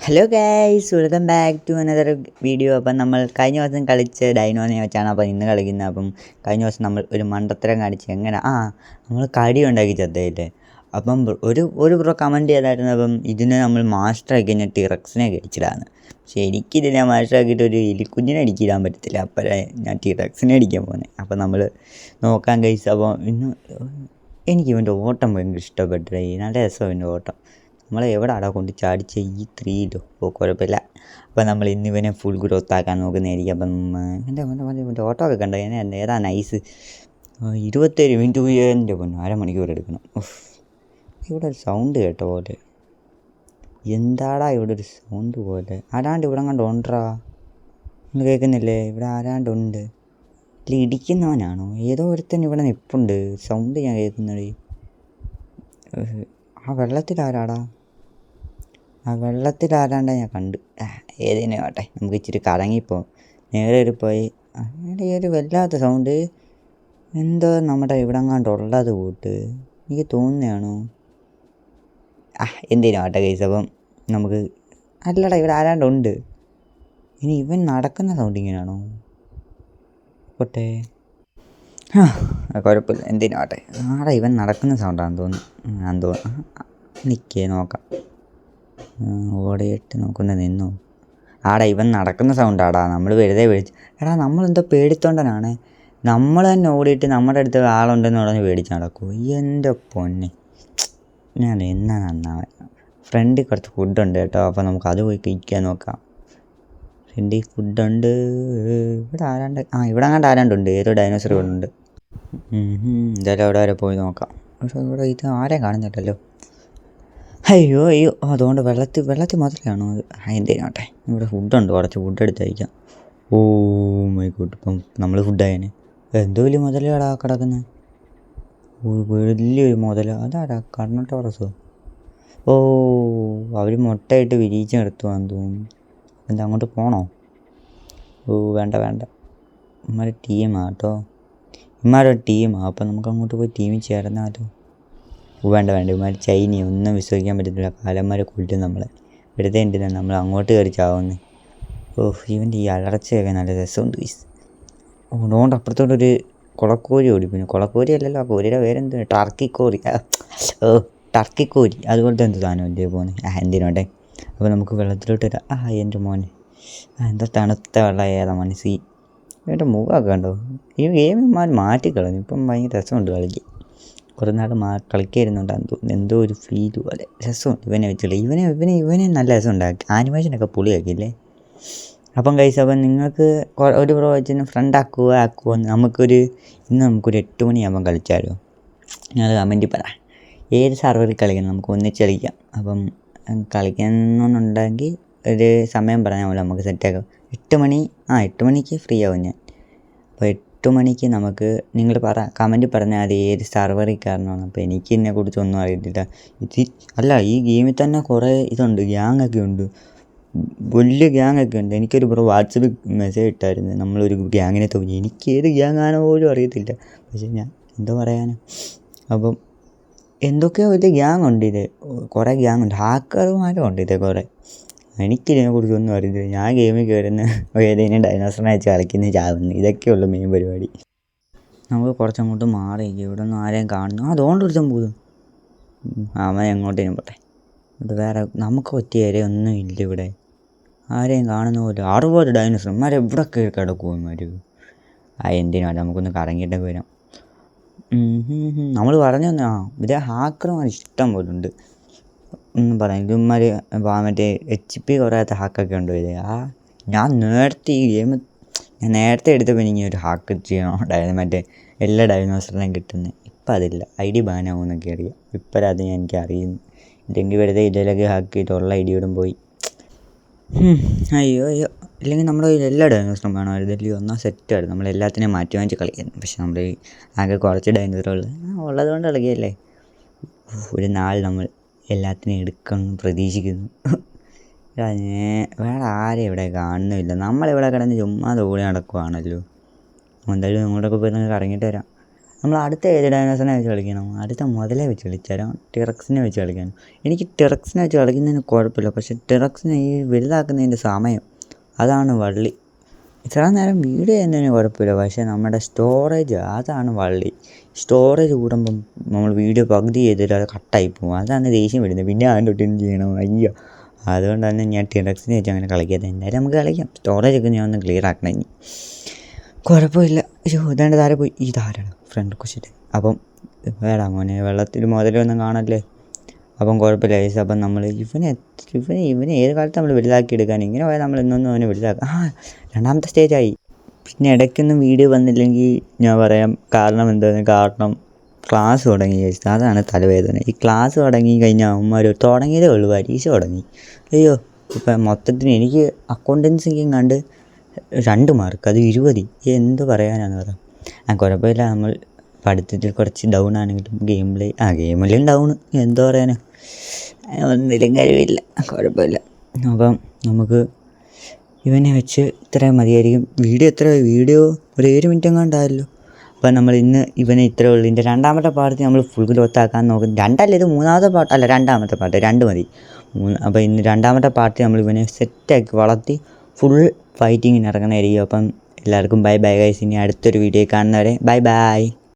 Hello guys, welcome back to another video. അപ്പം നമ്മൾ കഴിഞ്ഞ ദിവസം കളിച്ച ഡൈനോനെ വെച്ചാണ് അപ്പം ഇന്ന് കളിക്കുന്നത്. അപ്പം കഴിഞ്ഞ ദിവസം നമ്മൾ ഒരു മണ്ടത്തരം കാണിച്ച് നമ്മൾ കടി ഉണ്ടാക്കി ചത്തയില്ലേ. അപ്പം ഒരു ബ്രോ കമൻറ്റ് ചെയ്തായിരുന്നു, അപ്പം ഇതിനെ നമ്മൾ മാസ്റ്റർ ആക്കി കഴിഞ്ഞാൽ ടിറക്സിനെ കഴിച്ചിടാന്ന്. പക്ഷേ എനിക്കിതിനെ മാസ്റ്റർ ആക്കിയിട്ട് ഒരു എലിക്കുഞ്ഞിനെ അടിച്ചിടാൻ പറ്റത്തില്ല. അപ്പോഴേ ഞാൻ ടിറക്സിനെ അടിക്കാൻ പോകുന്നത്. അപ്പം നമ്മൾ നോക്കാൻ ഗൈസ്. അപ്പോൾ ഇന്ന് എനിക്ക് ഇവൻ്റെ ഓട്ടം ഭയങ്കര ഇഷ്ടപ്പെട്ടു. നല്ല രസം ഇവൻ്റെ ഓട്ടം. നമ്മളെ എവിടെ അടാ കൊണ്ട് ചാടിച്ച ഈ 3 കുഴപ്പമില്ല. അപ്പോൾ നമ്മൾ ഇന്ന് ഇവനെ ഫുൾ ഗ്രോത്ത് ആക്കാൻ നോക്കുന്നതായിരിക്കും. അപ്പം എൻ്റെ ഓട്ടമൊക്കെ കണ്ടോ, ഏതാ നൈസ്. 27 മിനിറ്റ് എൻ്റെ പൊന്നു, അരമണിക്കൂർ എടുക്കണം. ഇവിടെ ഒരു സൗണ്ട് കേട്ട പോലെ, എന്താടാ ഇവിടെ ഒരു സൗണ്ട് പോലെ? ആരാണ്ട് ഇവിടെ കണ്ട് ഉണ്ടറാ, നിങ്ങൾ കേൾക്കുന്നില്ലേ? ഇവിടെ ആരാണ്ടുണ്ട്. ഇല്ല, ഇടിക്കുന്നവനാണോ? ഏതോ ഒരുത്തൻ ഇവിടെ നിൽപ്പുണ്ട്. സൗണ്ട് ഞാൻ കേൾക്കുന്നത്. ആ വെള്ളത്തിലാരാടാ? ആ വെള്ളത്തിലാരാണ്ട ഞാൻ കണ്ട്. ഏതിനെ ആട്ടെ, നമുക്ക് ഇച്ചിരി കറങ്ങിപ്പോൾ നേരെ പോയി. ഈ ഒരു വല്ലാത്ത സൗണ്ട് എന്തോ നമ്മുടെ ഇവിടെ എങ്ങാണ്ടുള്ളത് കൂട്ട് എനിക്ക് തോന്നുന്നതാണോ? എന്തിനാട്ടെ കേസ്. അപ്പം നമുക്ക് അല്ലടാ, ഇവിടെ ആരാണ്ടുണ്ട്. ഇനി ഇവൻ നടക്കുന്ന സൗണ്ട് ഇങ്ങനെയാണോ? പോട്ടെ, കുഴപ്പമില്ല, എന്തിനാട്ടെ. ഇവൻ നടക്കുന്ന സൗണ്ടാണെന്ന് തോന്നുന്നു. നിൽക്കേ നോക്കാം. ഓടിയിട്ട് നോക്കുന്ന നിന്നു. ഇവൻ നടക്കുന്ന സൗണ്ടാടാ. നമ്മൾ വെറുതെ വിളിച്ച്. നമ്മളെന്തോ പേടിത്തൊണ്ടനാണ്. നമ്മൾ തന്നെ ഓടിയിട്ട് നമ്മുടെ അടുത്ത് ആളുണ്ടെന്ന് പറഞ്ഞ് പേടിച്ച് നടക്കും. എൻ്റെ പൊന്നെ, ഞാൻ എന്നാ നന്നാവാൻ. ഫ്രണ്ടിൽ കുറച്ച് ഫുഡുണ്ട് കേട്ടോ. അപ്പോൾ നമുക്ക് അത് പോയി കഴിക്കാൻ നോക്കാം. ഫ്രണ്ടിൽ ഫുഡുണ്ട്. ഇവിടെ ഇവിടെ ആരാണ്ടുണ്ട്. ഏതോ ഡൈനോസർ ഇവിടെ ഉണ്ട്. എന്തായാലും അവിടെ വരെ പോയി നോക്കാം. പക്ഷേ ഇവിടെ ഇത് ആരെയും കാണുന്നില്ലല്ലോ. അയ്യോ അതുകൊണ്ട് വെള്ളത്തിൽ മാത്രമാണോ അത്? എന്തിനാട്ടെ, ഇവിടെ ഫുഡുണ്ട്. കുറച്ച് ഫുഡ് എടുത്ത് കഴിക്കാം. ഓ മൈ ഗോഡ്, ഇപ്പം നമ്മൾ ഫുഡായതിന് എന്തോ വലിയ മുതലാടാ കിടക്കുന്നത്. വലിയൊരു മുതല. അതാരാ? കർണട്ടോറസോ? അവർ മുട്ടയിട്ട് വിരിയിച്ച് നിർത്തുവാന്ന് തോന്നുന്നു. എന്താ അങ്ങോട്ട് പോകണോ? വേണ്ട, ഇമാരുടെ ടീമാണ് കേട്ടോ. ഇമാരുടെ ടീമാണ്. അപ്പം നമുക്ക് അങ്ങോട്ട് പോയി ടീമിൽ ചേർന്നാലോ? വേണ്ട, ഇവന്മാർ ചൈനി ഒന്നും വിശ്വസിക്കാൻ പറ്റത്തില്ല. കാലന്മാരെ കൊല്ലും നമ്മളെ. വെറുതെ ഉണ്ട് നമ്മൾ അങ്ങോട്ട് കയറി ചാവുന്നു. ഇവൻ്റെ ഈ അലർച്ചയൊക്കെ നല്ല രസമുണ്ട്. അതുകൊണ്ട് അപ്പുറത്തോട്ടൊരു കുളക്കോരി ഓടി. പിന്നെ കുളക്കോരി അല്ലല്ലോ, ആ കോരിയുടെ പേരെന്ത്? ടർക്കിക്കോരി. അതുപോലത്തെ എന്ത് സാധനം എൻ്റെ പോകുന്നത്. എന്തിനോട്ടെ. അപ്പോൾ നമുക്ക് വെള്ളത്തിലോട്ട് വരാം. എൻ്റെ മോനെ, എന്താ തണുത്ത വെള്ളം ഏതാ മനസ്സി. ഇവൻ്റെ മുഖമൊക്കെ കണ്ടോ? ഈ ഗെയിം മാറ്റിക്കളഞ്ഞു. ഇപ്പം ഭയങ്കര രസമുണ്ട് കളിക്ക്. കുറേ നാൾ കളിക്കായിരുന്നുണ്ടാന്ന് തോന്നുന്നു. എന്തോ ഒരു ഫീല് പോലെ രസമുണ്ട് ഇവനെ വെച്ചുള്ള. ഇവനെ നല്ല രസമുണ്ടാക്കി. ആനിമേഷനൊക്കെ പൊളിയാക്കിയില്ലേ. അപ്പം ഗൈസ്, അപ്പം നിങ്ങൾക്ക് ഒരു പ്രോ വെച്ചിന് ഫ്രണ്ട് ആക്കുമോ ഇന്ന് നമുക്കൊരു 8 മണിയാകുമ്പം കളിച്ചാലോ? നിങ്ങൾ കമൻറ്റിൽ പറ. ഏത് സർവറിൽ കളിക്കണം, നമുക്ക് ഒന്നിച്ച് കളിക്കാം. അപ്പം കളിക്കണമെന്നുണ്ടെങ്കിൽ ഒരു സമയം പറഞ്ഞാൽ മതി, നമുക്ക് സെറ്റാക്കാം. 8 മണിക്ക് ഫ്രീ ആവും ഞാൻ. അപ്പോൾ 8 മണിക്ക് നമുക്ക് നിങ്ങൾ കമൻറ്റിൽ പറഞ്ഞാൽ അത് ഏത് സർവറിൽ കാരണമാണ്. അപ്പോൾ എനിക്ക് ഇതിനെക്കുറിച്ചൊന്നും അറിയത്തില്ല. ഈ ഗെയിമിൽ തന്നെ കുറേ ഇതുണ്ട്, ഗ്യാങ്ങൊക്കെ ഉണ്ട്. വലിയ ഗ്യാങ്ങൊക്കെ ഉണ്ട്. എനിക്കൊരു ബ്രോ വാട്സപ്പിൽ മെസ്സേജ് ഇട്ടായിരുന്നു, നമ്മളൊരു ഗ്യാങ്ങിനെ തോന്നി. എനിക്ക് ഏത് ഗ്യാങ്ങാണോ പോലും അറിയത്തില്ല. പക്ഷേ ഞാൻ എന്തോ പറയാനാ. അപ്പം എന്തൊക്കെയോ വലിയ ഗ്യാങ് ഉണ്ട്. കുറേ ഗ്യാങ് ഉണ്ട്, ഹാക്കർമാരും ഉണ്ട് കുറേ. എനിക്കിതിനെക്കുറിച്ചൊന്നും അറിയത്തില്ല. ഞാൻ ഗെയിമിൽ കയറുന്ന ഏതെങ്കിലും ഡൈനോസറിനെ വെച്ച് കളിക്കുന്ന ചാവുന്നു. ഇതൊക്കെയുള്ളൂ മെയിൻ പരിപാടി. നമുക്ക് കുറച്ചങ്ങോട്ട് മാറി. ഇവിടെ ഒന്നും ആരെയും കാണുന്നു. അതുകൊണ്ട് ഒരു സംഭവം അവൻ എങ്ങോട്ടേനും പോട്ടെ. ഇവിടെ വേറെ നമുക്ക് പറ്റിയ ഒന്നും ഇല്ല ഇവിടെ. ആരെയും കാണുന്ന പോലെ 60 ഡൈനോസർമാരെ എവിടെ കയറി കിടക്കുമാർ. എന്തിനാണ് നമുക്കൊന്ന് കറങ്ങിയിട്ടൊക്കെ വരാം. നമ്മൾ പറഞ്ഞു ഇതേ ഹാക്കർമാർ ഇഷ്ടം പോലെ ഉണ്ട്. ഒന്നും പറയാം. ഇവന്മാർ മറ്റേ HP കുറയാത്ത ഹാക്കൊക്കെ ഉണ്ടോ ഇത്? ഞാൻ നേരത്തെ ഈ ഗെയിം നേരത്തെ എടുത്തപ്പോൾ എനിക്ക് ഒരു ഹാക്ക് ചെയ്യണമുണ്ടായിരുന്നു, മറ്റേ എല്ലാ ഡൈനോസറിനെയും കിട്ടുന്നത്. ഇപ്പം അതില്ല. ID ബാനാവുമെന്നൊക്കെ അറിയാം. ഇപ്പോഴത് എനിക്ക് അറിയുന്നു. ഇല്ലെങ്കിൽ വെറുതെ ഇതിലൊക്കെ ഹാക്ക് ചെയ്തിട്ടുള്ള ഐഡിയോടും പോയി. അയ്യോ ഇല്ലെങ്കിൽ നമ്മുടെ കയ്യിൽ എല്ലാ ഡൈനോസറും വേണമായിരുന്നു. ഇല്ലെങ്കിൽ ഒന്നാം സെറ്റായിരുന്നു. നമ്മളെല്ലാത്തിനെയും മാറ്റി വാങ്ങിച്ച് കളിക്കുന്നു. പക്ഷെ നമ്മൾ ആകെ കുറച്ച് ഡൈനോസറുകൾ ഉള്ളതുകൊണ്ട് കളിക്കുകയല്ലേ. ഒരു നാൾ നമ്മൾ എല്ലാത്തിനെയും എടുക്കണം പ്രതീക്ഷിക്കുന്നു. വേറെ ആരെയും ഇവിടെ കാണുന്നുമില്ല. നമ്മളിവിടെ കിടന്ന് ചുമ്മാ ഓടി നടക്കുവാണല്ലോ. എന്തായാലും നിങ്ങളോടൊക്കെ പോയി നിങ്ങൾക്ക് ഇറങ്ങിയിട്ട് വരാം. നമ്മൾ അടുത്ത ഏത് ഡൈനോസറിനെ വെച്ച് കളിക്കണം? അടുത്ത മുതലേ വെച്ച് കളിച്ചാലും ടിറക്സിനെ വെച്ച് കളിക്കണം. എനിക്ക് ടിറക്സിനെ വെച്ച് കളിക്കുന്നതിന് കുഴപ്പമില്ല, പക്ഷേ ടിറക്സിനെ ഈ വലുതാക്കുന്നതിൻ്റെ സമയം അതാണ് വള്ളി. ഇത്ര നേരം വീഡിയോ ചെയ്യുന്നതിന് കുഴപ്പമില്ല, പക്ഷേ നമ്മുടെ സ്റ്റോറേജ് അതാണ് വള്ളി. സ്റ്റോറേജ് കൂടുമ്പം നമ്മൾ വീഡിയോ പകുതി ചെയ്തിട്ട് അത് കട്ടായി പോകും. അതാണ് ദേഷ്യം വരുന്നത്. പിന്നെ അതിൻ്റെ ഒട്ടും ചെയ്യണം അയ്യോ. അതുകൊണ്ടാണ് ഞാൻ ടിറക്സിനെ വെച്ച് അങ്ങനെ കളിക്കാത്തത്. എന്തായാലും നമുക്ക് കളിക്കാം. സ്റ്റോറേജൊക്കെ ഞാൻ ഒന്ന് ക്ലിയർ ആക്കണം ഇനി. കുഴപ്പമില്ല. അയ്യോ ഇതാണ്ട് താരെ പോയി. ഈ താരാണ് ഫ്രണ്ട് കുശിട്ട്. അപ്പം വേടാ മോനെ, വെള്ളത്തിൽ മുതലൊന്നും കാണല്ലേ. അപ്പം കുഴപ്പമില്ല ഗൈസ്. അപ്പം നമ്മൾ ഇവനെ ഏത് കാലത്ത് നമ്മൾ വലുതാക്കി എടുക്കാൻ, ഇങ്ങനെ പോയാൽ നമ്മൾ ഇന്നൊന്നും അവനെ വലുതാക്കാം. രണ്ടാമത്തെ സ്റ്റേജായി. പിന്നെ ഇടയ്ക്കൊന്നും വീഡിയോ വന്നില്ലെങ്കിൽ ഞാൻ പറയാം കാരണം എന്താണ്. കാരണം ക്ലാസ് തുടങ്ങി ഗൈസ്. അതാണ് തലവേദന. ഈ ക്ലാസ് തുടങ്ങി കഴിഞ്ഞാൽ അവന്മാർ തുടങ്ങിയതേ ഉള്ളൂ, പരീക്ഷ തുടങ്ങി. അയ്യോ ഇപ്പം മൊത്തത്തിന് എനിക്ക് അക്കൗണ്ടൻസിക്കും കണ്ട് 2 മാർക്ക്, അത് 20. എന്ത് പറയാനാന്ന് പറയാം. കുഴപ്പമില്ല. നമ്മൾ പഠിത്തത്തിൽ കുറച്ച് ഡൗൺ ആണെങ്കിലും ഗെയിമിലും ഡൗൺ, എന്തോ പറയാനാ, ഒന്നിലും കഴിവില്ല. കുഴപ്പമില്ല. അപ്പം നമുക്ക് ഇവനെ വെച്ച് ഇത്രയും മതിയായിരിക്കും. വീഡിയോ ഒരു 7 മിനിറ്റ് എങ്ങാണ്ടായല്ലോ. അപ്പം നമ്മൾ ഇന്ന് ഇവനെ ഇത്രയേ ഉള്ളൂ. ഇതിൻ്റെ രണ്ടാമത്തെ പാർട്ട് നമ്മൾ ഫുൾ ഗ്രോത്താക്കാൻ നോക്കും. 2 ഇത് 3ാമത്തെ പാർട്ട് അല്ല, 2ാമത്തെ പാർട്ട് 2 മതി. അപ്പോൾ ഇന്ന് 2ാമത്തെ പാർട്ട് നമ്മൾ ഇവനെ സെറ്റാക്കി വളർത്തി ഫുൾ ഫൈറ്റിങ്ങിന് ഇറങ്ങുന്നതായിരിക്കും. അപ്പം എല്ലാവർക്കും ബൈ ബൈ ഗൈസ്. ഇനി അടുത്തൊരു വീഡിയോ കാണുന്നവരെ ബൈ ബൈ.